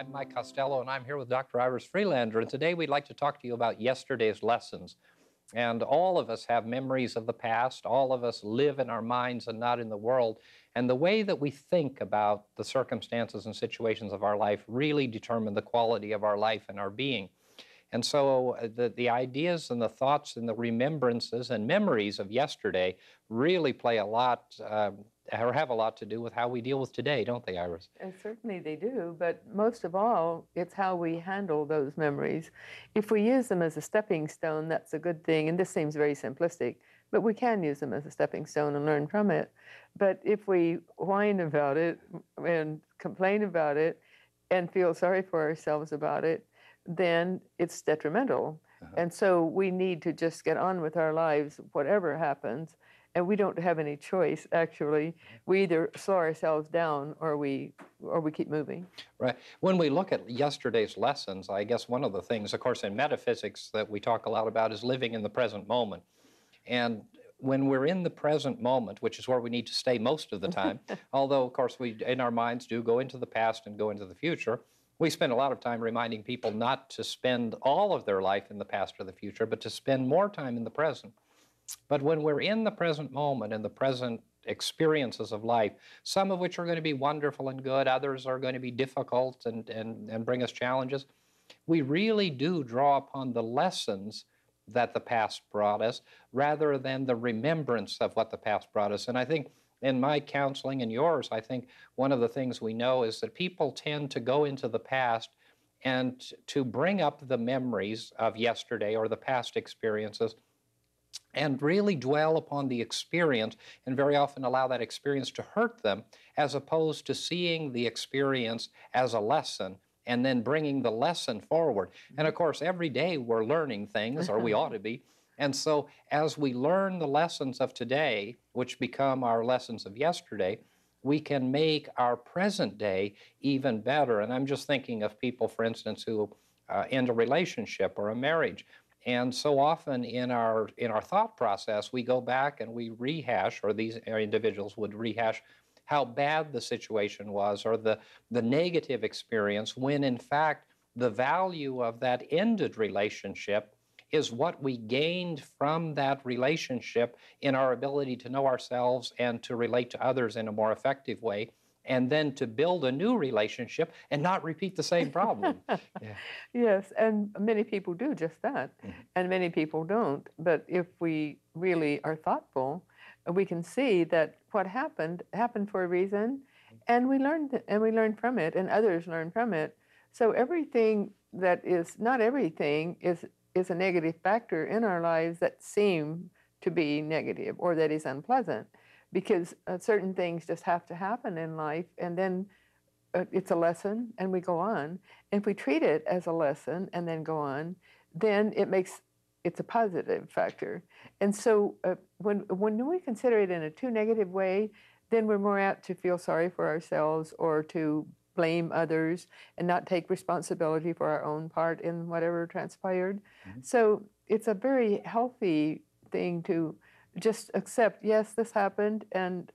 I'm Mike Costello, and I'm here with Dr. Iris Freelander. And today we'd like to talk to you about yesterday's lessons. And all of us have memories of the past. All of us live in our minds and not in the world. And the way that we think about the circumstances and situations of our life really determine the quality of our life and our being. And so the ideas and the thoughts and the remembrances and memories of yesterday really play a lot, or have a lot to do with how we deal with today, don't they, Iris? And certainly they do, but most of all, it's how we handle those memories. If we use them as a stepping stone, that's a good thing, and this seems very simplistic, but we can use them as a stepping stone and learn from it. But if we whine about it and complain about it and feel sorry for ourselves about it, then it's detrimental. And so we need to just get on with our lives, whatever happens. And we don't have any choice, actually. We either slow ourselves down or we keep moving. Right. When we look at yesterday's lessons, I guess one of the things, of course, in metaphysics that we talk a lot about is living in the present moment. And when we're in the present moment, which is where we need to stay most of the time, although, of course, we, in our minds, do go into the past and go into the future, we spend a lot of time reminding people not to spend all of their life in the past or the future, but to spend more time in the present. But when we're in the present moment and the present experiences of life, some of which are going to be wonderful and good, others are going to be difficult and bring us challenges, we really do draw upon the lessons that the past brought us rather than the remembrance of what the past brought us. And I think in my counseling and yours, I think one of the things we know is that people tend to go into the past and to bring up the memories of yesterday or the past experiences and really dwell upon the experience and very often allow that experience to hurt them, as opposed to seeing the experience as a lesson and then bringing the lesson forward. And of course, every day we're learning things, or we ought to be. And so as we learn the lessons of today, which become our lessons of yesterday, we can make our present day even better. And I'm just thinking of people, for instance, who end a relationship or a marriage. And so often in our thought process, we go back and we rehash, or these individuals would rehash how bad the situation was or the negative experience, when in fact the value of that ended relationship is what we gained from that relationship in our ability to know ourselves and to relate to others in a more effective way, and then to build a new relationship and not repeat the same problem. Yeah. Yes, and many people do just that, and many people don't. But if we really are thoughtful, we can see that what happened for a reason, and we learn from it, and others learn from it. So everything that is, not everything is a negative factor in our lives that seem to be negative or that is unpleasant, because certain things just have to happen in life, and then it's a lesson and we go on. And if we treat it as a lesson and then go on, then it's a positive factor. And so when we consider it in a too negative way, then we're more apt to feel sorry for ourselves or to blame others and not take responsibility for our own part in whatever transpired. So it's a very healthy thing to just accept, yes, this happened, and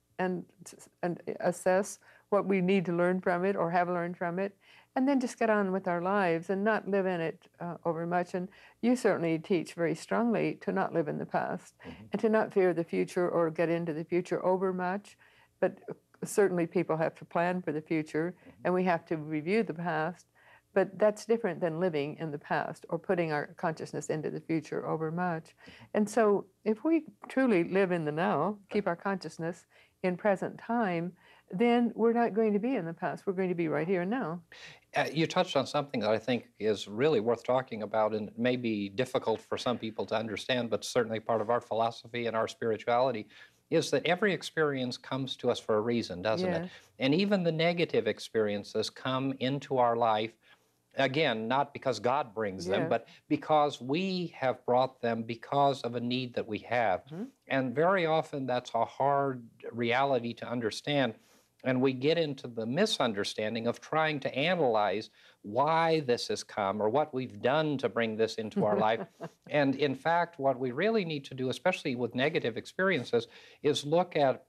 assess what we need to learn from it or have learned from it, and then just get on with our lives and not live in it over much. And you certainly teach very strongly to not live in the past and to not fear the future or get into the future over much. But certainly people have to plan for the future, and we have to review the past. But that's different than living in the past or putting our consciousness into the future over much. And so if we truly live in the now, keep our consciousness in present time, then we're not going to be in the past. We're going to be right here and now. You touched on something that I think is really worth talking about, and may be difficult for some people to understand, but certainly part of our philosophy and our spirituality, is that every experience comes to us for a reason, doesn't it? And even the negative experiences come into our life, again, not because God brings them, but because we have brought them because of a need that we have. And very often that's a hard reality to understand. And we get into the misunderstanding of trying to analyze why this has come or what we've done to bring this into our life. And in fact, what we really need to do, especially with negative experiences, is look at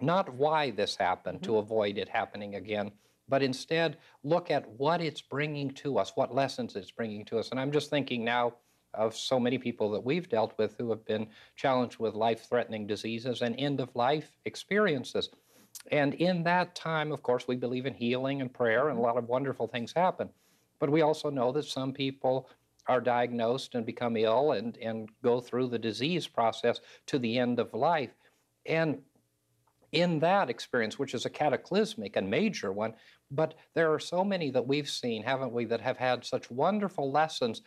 not why this happened to avoid it happening again, but instead look at what it's bringing to us, what lessons it's bringing to us. And I'm just thinking now of so many people that we've dealt with who have been challenged with life-threatening diseases and end-of-life experiences. And in that time, of course, we believe in healing and prayer, and a lot of wonderful things happen. But we also know that some people are diagnosed and become ill and go through the disease process to the end of life. And in that experience, which is a cataclysmic and major one, but there are so many that we've seen, haven't we, that have had such wonderful lessons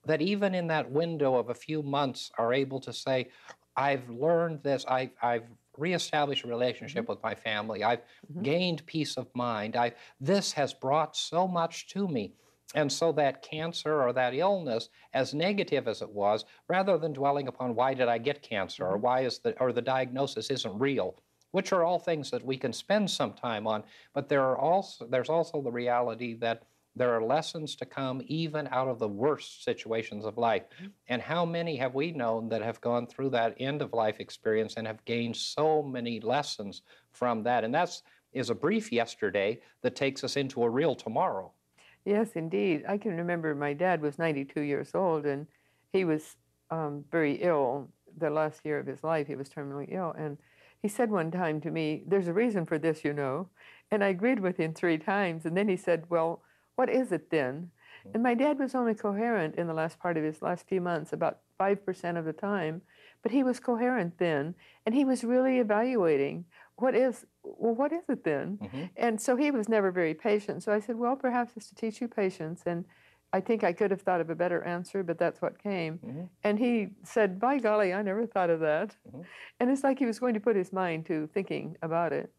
that even in that window of a few months are able to say, I've learned this, I've reestablished a relationship with my family, I've gained peace of mind, this has brought so much to me. And so that cancer or that illness, as negative as it was, rather than dwelling upon why did I get cancer or why is the diagnosis isn't real, which are all things that we can spend some time on, but there's also the reality that there are lessons to come even out of the worst situations of life. And how many have we known that have gone through that end-of-life experience and have gained so many lessons from that? And that is a brief yesterday that takes us into a real tomorrow. Yes, indeed. I can remember my dad was 92 years old, and he was very ill the last year of his life. He was terminally ill, and he said one time to me, there's a reason for this, you know. And I agreed with him 3 times, and then he said, well, what is it then? And my dad was only coherent in the last part of his last few months, about 5% of the time, but he was coherent then, and he was really evaluating what is it then? And so he was never very patient. So I said, well, perhaps it's to teach you patience. And I think I could have thought of a better answer, but that's what came. And he said, by golly, I never thought of that. And it's like he was going to put his mind to thinking about it.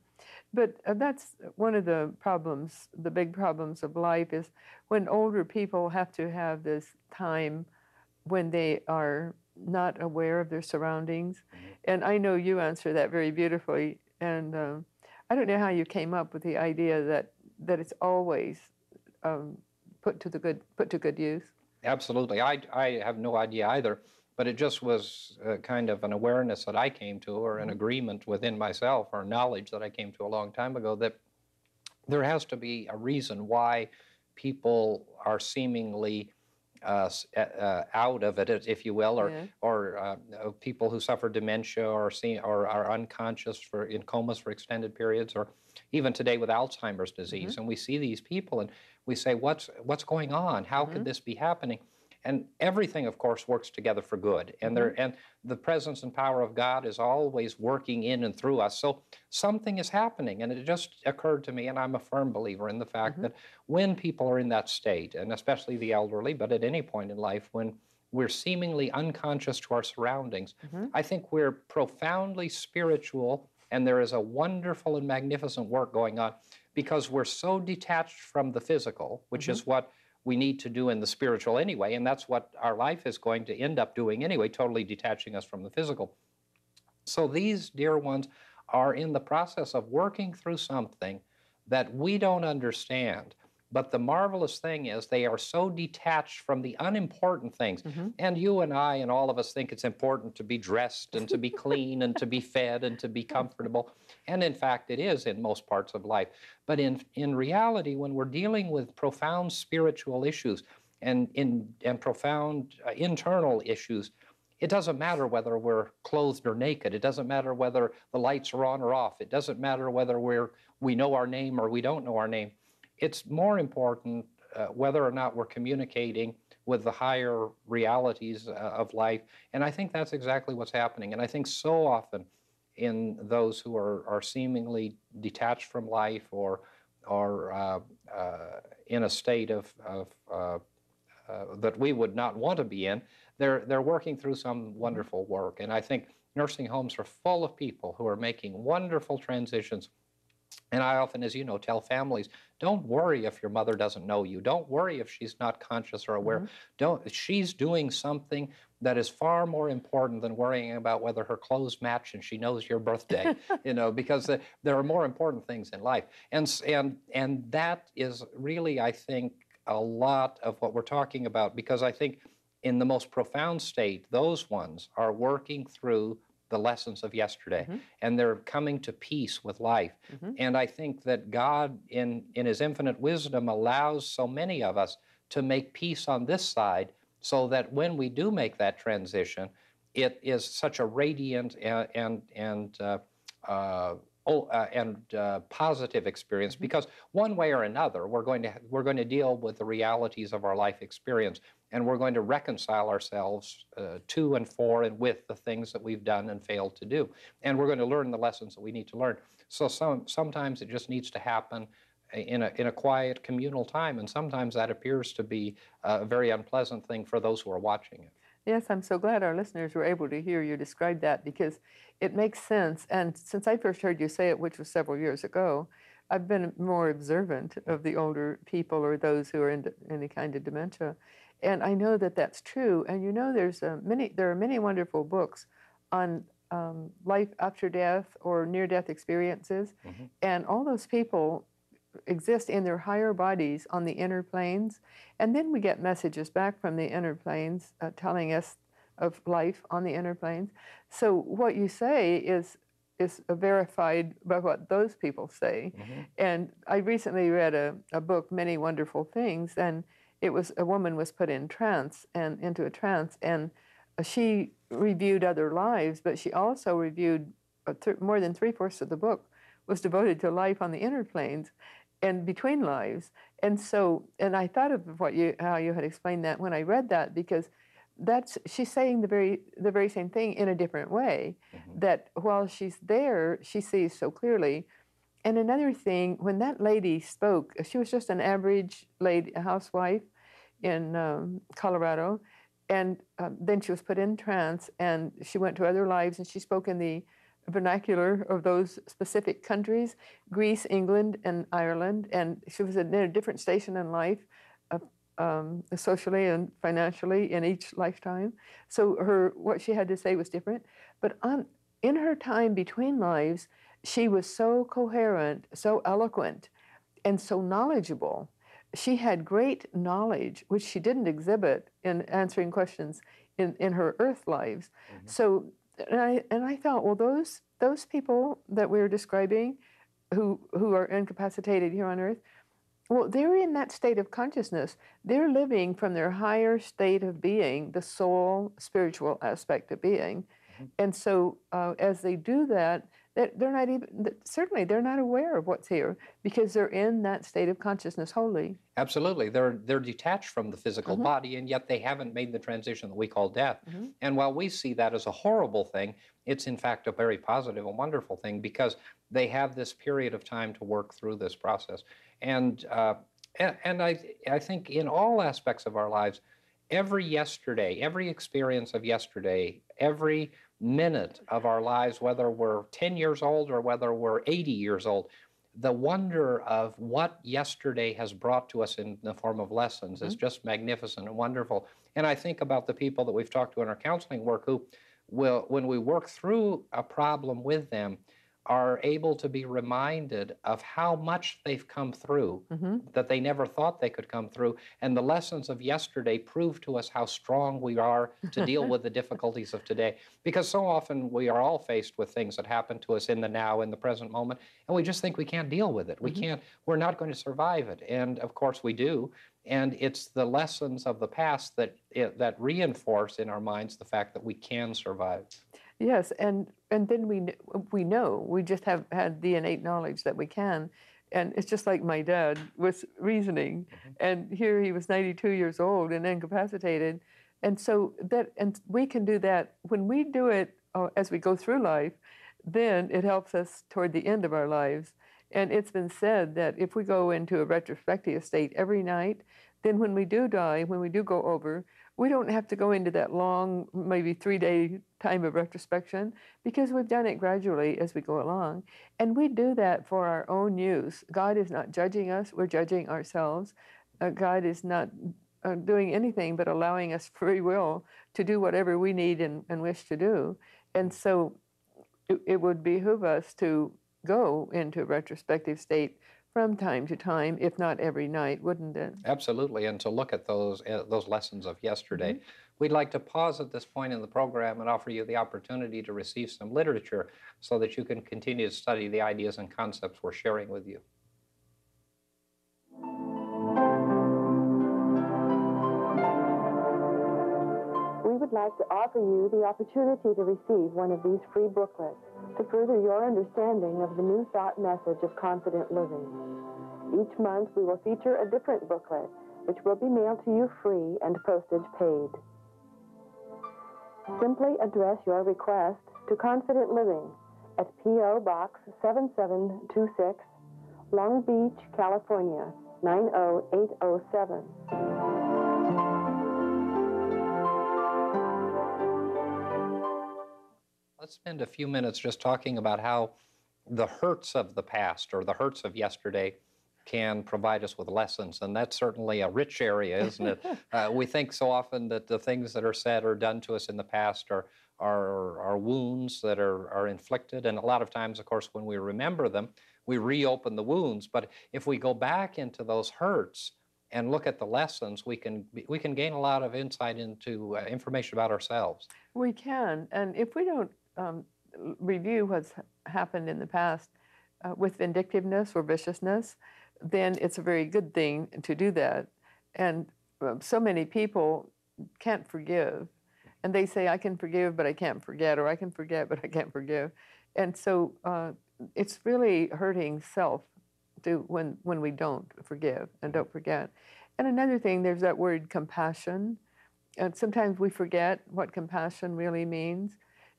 But that's one of the problems, the big problems of life, is when older people have to have this time when they are not aware of their surroundings. And I know you answer that very beautifully. And I don't know how you came up with the idea that it's always put to good use. Absolutely. I have no idea either, but it just was kind of an awareness that I came to, or an agreement within myself, or knowledge that I came to a long time ago, that there has to be a reason why people are seemingly out of it, if you will, or people who suffer dementia or are unconscious in comas for extended periods, or even today with Alzheimer's disease. And we see these people and we say, what's going on? How could this be happening? And everything, of course, works together for good. And and the presence and power of God is always working in and through us. So something is happening. And it just occurred to me, and I'm a firm believer in the fact that when people are in that state, and especially the elderly, but at any point in life, when we're seemingly unconscious to our surroundings, I think we're profoundly spiritual, and there is a wonderful and magnificent work going on because we're so detached from the physical, which is what we need to do in the spiritual anyway, and that's what our life is going to end up doing anyway, totally detaching us from the physical. So these dear ones are in the process of working through something that we don't understand. But the marvelous thing is they are so detached from the unimportant things. And you and I and all of us think it's important to be dressed and to be clean and to be fed and to be comfortable. And in fact, it is in most parts of life. But in reality, when we're dealing with profound spiritual issues and profound internal issues, it doesn't matter whether we're clothed or naked. It doesn't matter whether the lights are on or off. It doesn't matter whether we know our name or we don't know our name. It's more important whether or not we're communicating with the higher realities of life. And I think that's exactly what's happening. And I think so often in those who are seemingly detached from life or in a state of that we would not want to be in, they're working through some wonderful work. And I think nursing homes are full of people who are making wonderful transitions. And I often, as you know, tell families, don't worry if your mother doesn't know you. Don't worry if she's not conscious or aware. She's doing something that is far more important than worrying about whether her clothes match and she knows your birthday, because there are more important things in life. And that is really, I think, a lot of what we're talking about, because I think in the most profound state, those ones are working through the lessons of yesterday, Mm-hmm. and they're coming to peace with life. Mm-hmm. And I think that God, in his infinite wisdom, allows so many of us to make peace on this side, so that when we do make that transition, it is such a radiant and positive experience, Mm-hmm. because one way or another we're going to deal with the realities of our life experience, and we're going to reconcile ourselves to and for and with the things that we've done and failed to do, and we're going to learn the lessons that we need to learn. So sometimes it just needs to happen in a quiet communal time, and sometimes that appears to be a very unpleasant thing for those who are watching it. Yes, I'm so glad our listeners were able to hear you describe that, because it makes sense. And since I first heard you say it, which was several years ago, I've been more observant of the older people or those who are in any kind of dementia. And I know that that's true. And you know, there are many wonderful books on life after death or near-death experiences. Mm-hmm. And all those people exist in their higher bodies on the inner planes, and then we get messages back from the inner planes telling us of life on the inner planes. So what you say is verified by what those people say. Mm-hmm. And I recently read a book, Many Wonderful Things, and it was a woman was put in trance and into a trance, and she reviewed other lives, but she also reviewed more than 3/4 of the book was devoted to life on the inner planes and between lives. And so, and I thought of how you had explained that when I read that, because she's saying the very same thing in a different way. Mm-hmm. That while she's there, she sees so clearly. And another thing, when that lady spoke, she was just an average lady, a housewife in Colorado, and then she was put in trance, and she went to other lives, and she spoke in the vernacular of those specific countries, Greece, England, and Ireland, and she was in a different station in life, socially and financially in each lifetime. So what she had to say was different. But in her time between lives, she was so coherent, so eloquent, and so knowledgeable. She had great knowledge, which she didn't exhibit in answering questions in her earth lives. Mm-hmm. So and I thought, well, those people that we're describing who are incapacitated here on earth, well, they're in that state of consciousness. They're living from their higher state of being, the soul, spiritual aspect of being. Mm-hmm. And so as they do that, they're not even, certainly they're not aware of what's here, because they're in that state of consciousness wholly. Absolutely. They're detached from the physical Mm-hmm. body, and yet they haven't made the transition that we call death. Mm-hmm. And while we see that as a horrible thing, it's in fact a very positive and wonderful thing, because they have this period of time to work through this process. And I think in all aspects of our lives, every yesterday, every experience of yesterday, every minute of our lives, whether we're 10 years old or whether we're 80 years old, the wonder of what yesterday has brought to us in the form of lessons mm-hmm. is just magnificent and wonderful. And I think about the people that we've talked to in our counseling work who will, when we work through a problem with them, are able to be reminded of how much they've come through, mm-hmm. that they never thought they could come through. And the lessons of yesterday prove to us how strong we are to deal with the difficulties of today. Because so often we are all faced with things that happen to us in the now, in the present moment, and we just think we can't deal with it. Mm-hmm. We're not going to survive it. And of course we do. And it's the lessons of the past that reinforce in our minds the fact that we can survive. Yes, and then we know, we just have had the innate knowledge that we can. And it's just like my dad was reasoning, mm-hmm. and here he was 92 years old and incapacitated. And so we can do that. When we do it as we go through life, then it helps us toward the end of our lives. And it's been said that if we go into a retrospective state every night, then when we do die, when we do go over, we don't have to go into that long, maybe 3-day time of retrospection, because we've done it gradually as we go along. And we do that for our own use. God is not judging us, we're judging ourselves. God is not doing anything but allowing us free will to do whatever we need and wish to do. And so it would behoove us to go into a retrospective state from time to time, if not every night, wouldn't it? Absolutely, and to look at those lessons of yesterday, mm-hmm. we'd like to pause at this point in the program and offer you the opportunity to receive some literature so that you can continue to study the ideas and concepts we're sharing with you. We would like to offer you the opportunity to receive one of these free booklets to further your understanding of the New Thought message of confident living. Each month we will feature a different booklet, which will be mailed to you free and postage paid. Simply address your request to Confident Living at P.O. Box 7726, Long Beach, California, 90807. Let's spend a few minutes just talking about how the hurts of the past or the hurts of yesterday can provide us with lessons, and that's certainly a rich area, isn't it? We think so often that the things that are said or done to us in the past are wounds that are inflicted, and a lot of times, of course, when we remember them, we reopen the wounds. But if we go back into those hurts and look at the lessons, we can gain a lot of insight into information about ourselves. We can, and if we don't review what's happened in the past with vindictiveness or viciousness, then it's a very good thing to do that. And so many people can't forgive. And they say, I can forgive, but I can't forget, or I can forget, but I can't forgive. And so it's really hurting self when we don't forgive and don't forget. And another thing, there's that word compassion. And sometimes we forget what compassion really means.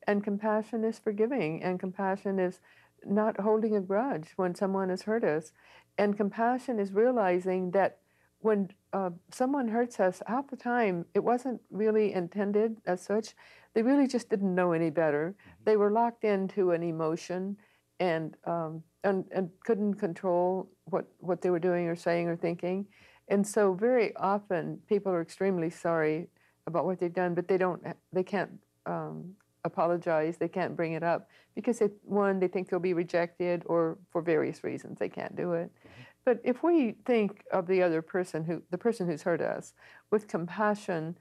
And compassion is forgiving, and compassion is not holding a grudge when someone has hurt us. And compassion is realizing that when someone hurts us, half the time it wasn't really intended as such. They really just didn't know any better. They were locked into an emotion and couldn't control what they were doing or saying or thinking. And so very often people are extremely sorry about what they've done, but they can't apologize, they can't bring it up because they think they'll be rejected, or for various reasons they can't do it. But if we think of the person who's hurt us with compassion,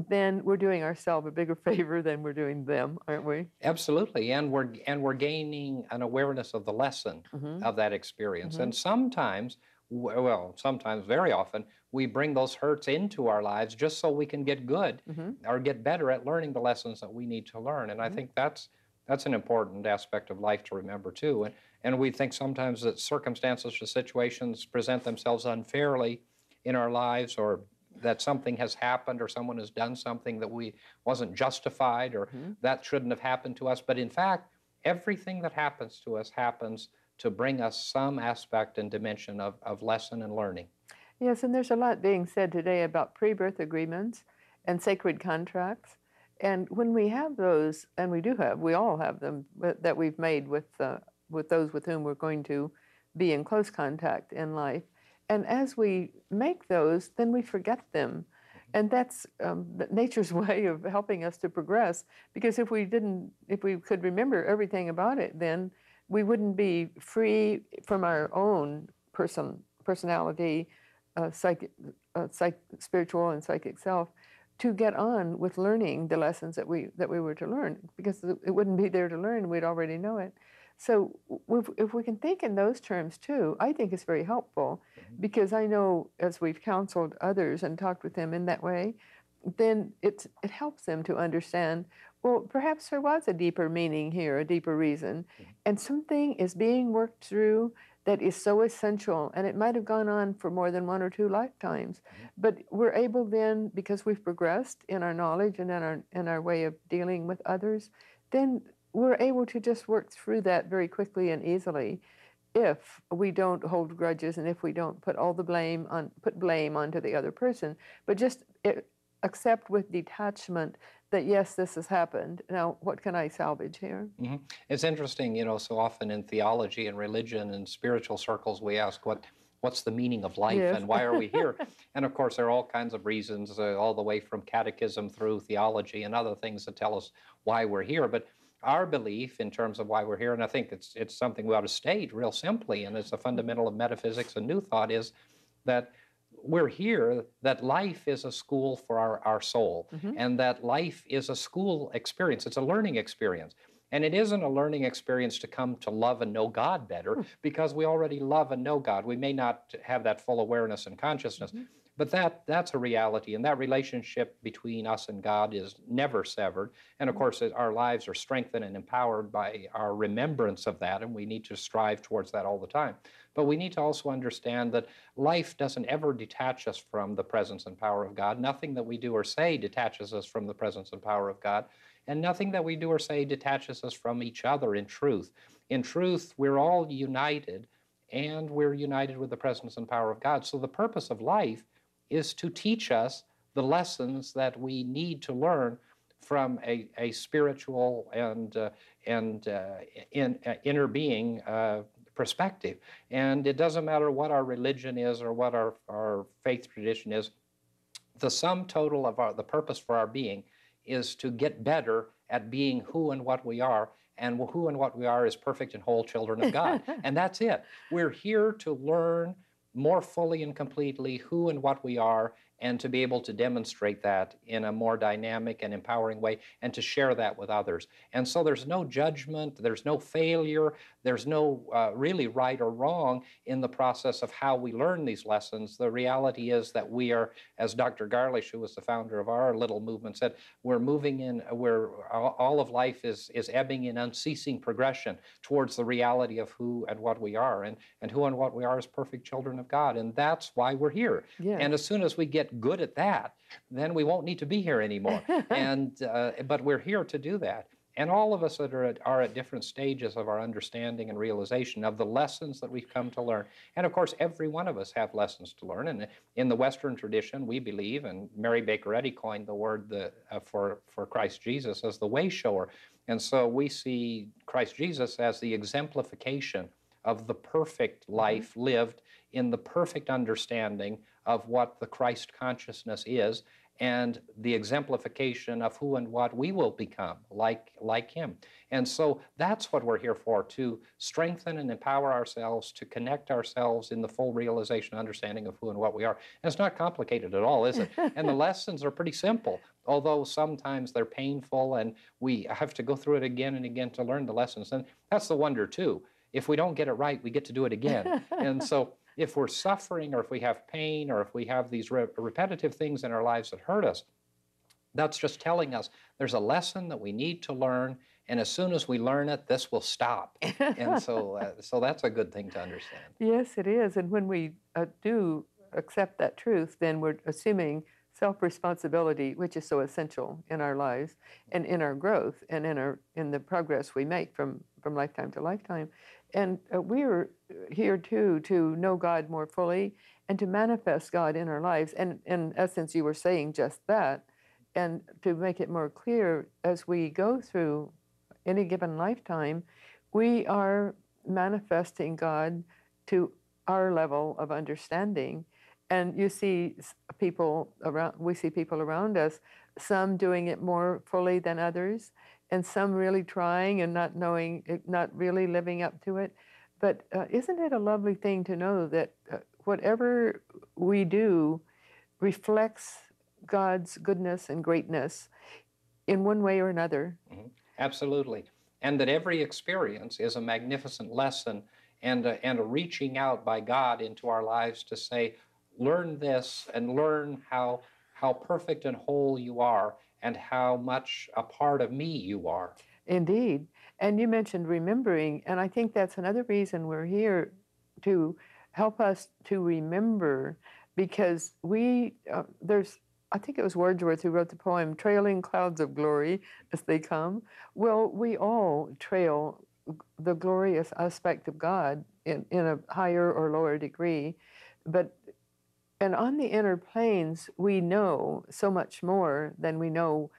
then we're doing ourselves a bigger favor than we're doing them, aren't we? Absolutely, and we're gaining an awareness of the lesson of that experience. And sometimes, very often, we bring those hurts into our lives just so we can get good or get better at learning the lessons that we need to learn. And I think that's an important aspect of life to remember too. And we think sometimes that circumstances or situations present themselves unfairly in our lives, or that something has happened or someone has done something that wasn't justified, or that shouldn't have happened to us. But in fact, everything that happens to us happens to bring us some aspect and dimension of lesson and learning. Yes, and there's a lot being said today about pre-birth agreements and sacred contracts. And when we have those, and we all have them, that we've made with those with whom we're going to be in close contact in life. And as we make those, then we forget them. And that's nature's way of helping us to progress. Because if we could remember everything about it, then we wouldn't be free from our own personality, spiritual and psychic self, to get on with learning the lessons that we were to learn, because it wouldn't be there to learn, we'd already know it. So if we can think in those terms too, I think it's very helpful, because I know as we've counseled others and talked with them in that way, then it helps them to understand, well, perhaps there was a deeper meaning here, a deeper reason, and something is being worked through that is so essential, and it might have gone on for more than one or two lifetimes. But we're able then, because we've progressed in our knowledge and in our way of dealing with others, then we're able to just work through that very quickly and easily if we don't hold grudges and if we don't put blame onto the other person, but just accept with detachment that, yes, this has happened. Now, what can I salvage here? It's interesting, so often in theology and religion and spiritual circles, we ask what's the meaning of life and why are we here? And of course, there are all kinds of reasons, all the way from catechism through theology and other things that tell us why we're here. But our belief in terms of why we're here, and I think it's something we ought to state real simply, and it's a fundamental of metaphysics and New Thought, is that we're here that life is a school for our soul, and that life is a school experience. It's a learning experience. And it isn't a learning experience to come to love and know God better, because we already love and know God. We may not have that full awareness and consciousness, but that's a reality. And that relationship between us and God is never severed. And of course, our lives are strengthened and empowered by our remembrance of that, and we need to strive towards that all the time. But we need to also understand that life doesn't ever detach us from the presence and power of God. Nothing that we do or say detaches us from the presence and power of God. And nothing that we do or say detaches us from each other in truth. In truth, we're all united, and we're united with the presence and power of God. So the purpose of life is to teach us the lessons that we need to learn from a spiritual and inner being perspective. And it doesn't matter what our religion is or what our faith tradition is. The sum total of the purpose for our being is to get better at being who and what we are. And who and what we are is perfect and whole children of God. And that's it. We're here to learn more fully and completely who and what we are, and to be able to demonstrate that in a more dynamic and empowering way, and to share that with others. And so there's no judgment, there's no failure, there's no really right or wrong in the process of how we learn these lessons. The reality is that we are, as Dr. Garlish, who was the founder of our little movement, said, we're moving in, all of life is ebbing in unceasing progression towards the reality of who and what we are. And who and what we are is perfect children of God. And that's why we're here. Yes. And as soon as we get good at that, then we won't need to be here anymore. But we're here to do that. And all of us that are at different stages of our understanding and realization of the lessons that we've come to learn. And of course, every one of us have lessons to learn. And in the Western tradition, we believe, and Mary Baker Eddy coined the word for Christ Jesus as the way shower. And so we see Christ Jesus as the exemplification of the perfect life lived in the perfect understanding of what the Christ consciousness is, and the exemplification of who and what we will become, like him. And so that's what we're here for, to strengthen and empower ourselves, to connect ourselves in the full realization and understanding of who and what we are. And it's not complicated at all, is it? And the lessons are pretty simple, although sometimes they're painful, and we have to go through it again and again to learn the lessons. And that's the wonder, too. If we don't get it right, we get to do it again. And so if we're suffering, or if we have pain, or if we have these repetitive things in our lives that hurt us, that's just telling us there's a lesson that we need to learn, and as soon as we learn it, this will stop. And so that's a good thing to understand. Yes, it is. And when we do accept that truth, then we're assuming self-responsibility, which is so essential in our lives and in our growth and in the progress we make from lifetime to lifetime. And we are here too to know God more fully and to manifest God in our lives. And in essence, you were saying just that. And to make it more clear, as we go through any given lifetime, we are manifesting God to our level of understanding. And you see people around, we see people around us, some doing it more fully than others, and some really trying and not knowing, not really living up to it. But isn't it a lovely thing to know that whatever we do reflects God's goodness and greatness in one way or another? Mm-hmm. Absolutely. And that every experience is a magnificent lesson and a reaching out by God into our lives to say, learn this and learn how perfect and whole you are, and how much a part of me you are. Indeed. And you mentioned remembering, and I think that's another reason we're here, to help us to remember, because there's, I think it was Wordsworth who wrote the poem, "Trailing clouds of glory as they come." Well, we all trail the glorious aspect of God in a higher or lower degree, and on the inner planes, we know so much more than we know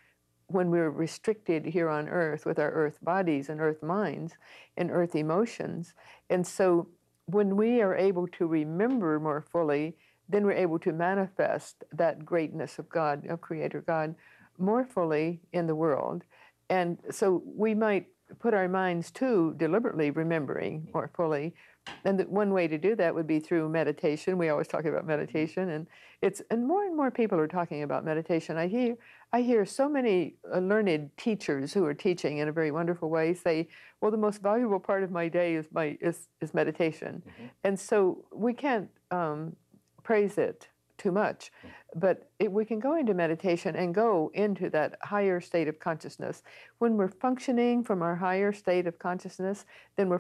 when we're restricted here on earth with our earth bodies and earth minds and earth emotions. And so when we are able to remember more fully, then we're able to manifest that greatness of God, of Creator God, more fully in the world. And so we might put our minds to deliberately remembering more fully, And one way to do that would be through meditation. We always talk about meditation, and more people are talking about meditation. I hear so many learned teachers who are teaching in a very wonderful way say, "Well, the most valuable part of my day is meditation," and so we can't praise it too much, but we can go into meditation and go into that higher state of consciousness. When we're functioning from our higher state of consciousness, then we're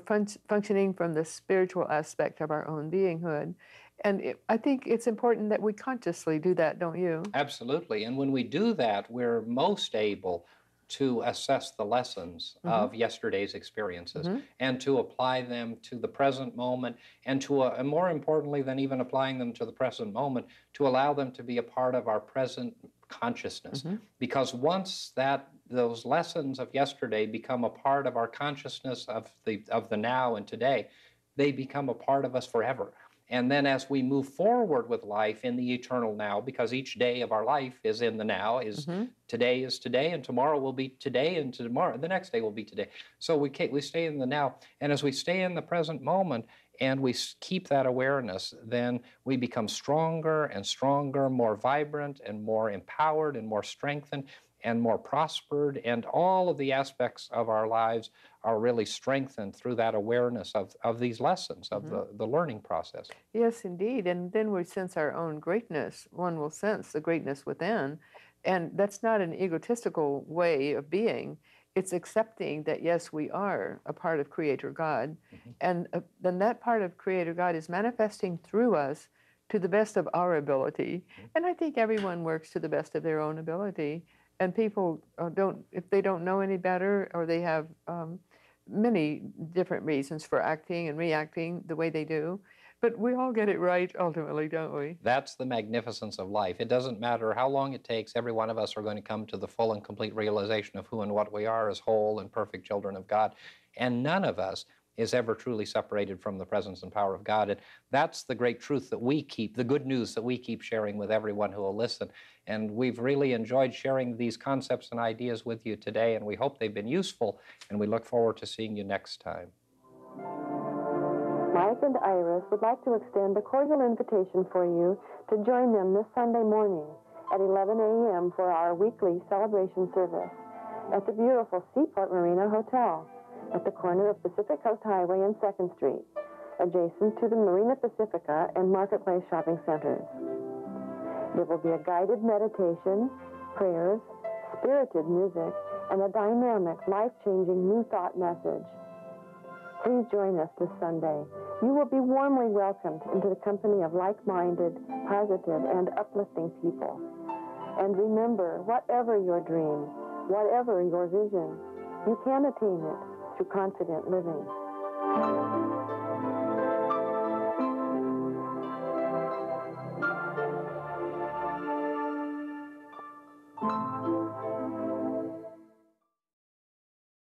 functioning from the spiritual aspect of our own beinghood. And I think it's important that we consciously do that, don't you? Absolutely. And when we do that, we're most able to assess the lessons of yesterday's experiences and to apply them to the present moment, and and more importantly than even applying them to the present moment, to allow them to be a part of our present consciousness. Because once those lessons of yesterday become a part of our consciousness of the now and today, they become a part of us forever. And then as we move forward with life in the eternal now, because each day of our life is in the now, today is today, and tomorrow will be today, and tomorrow, the next day will be today. So we stay in the now. And as we stay in the present moment and we keep that awareness, then we become stronger and stronger, more vibrant and more empowered and more strengthened and more prospered, and all of the aspects of our lives are really strengthened through that awareness of these lessons, of the learning process. Yes, indeed. And then we sense our own greatness. One will sense the greatness within. And that's not an egotistical way of being. It's accepting that, yes, we are a part of Creator God. And then that part of Creator God is manifesting through us to the best of our ability. And I think everyone works to the best of their own ability. And people if they don't know any better, or they have many different reasons for acting and reacting the way they do, but we all get it right ultimately, don't we? That's the magnificence of life. It doesn't matter how long it takes. Every one of us are going to come to the full and complete realization of who and what we are as whole and perfect children of God. And none of us is ever truly separated from the presence and power of God. And that's the great truth that we keep, the good news that we keep sharing with everyone who will listen. And we've really enjoyed sharing these concepts and ideas with you today, and we hope they've been useful, and we look forward to seeing you next time. Mike and Iris would like to extend a cordial invitation for you to join them this Sunday morning at 11 a.m. for our weekly celebration service at the beautiful Seaport Marina Hotel at the corner of Pacific Coast Highway and 2nd Street, adjacent to the Marina Pacifica and Marketplace shopping centers. There will be a guided meditation, prayers, spirited music, and a dynamic, life-changing New Thought message. Please join us this Sunday. You will be warmly welcomed into the company of like-minded, positive, and uplifting people. And remember, whatever your dream, whatever your vision, you can attain it through confident living.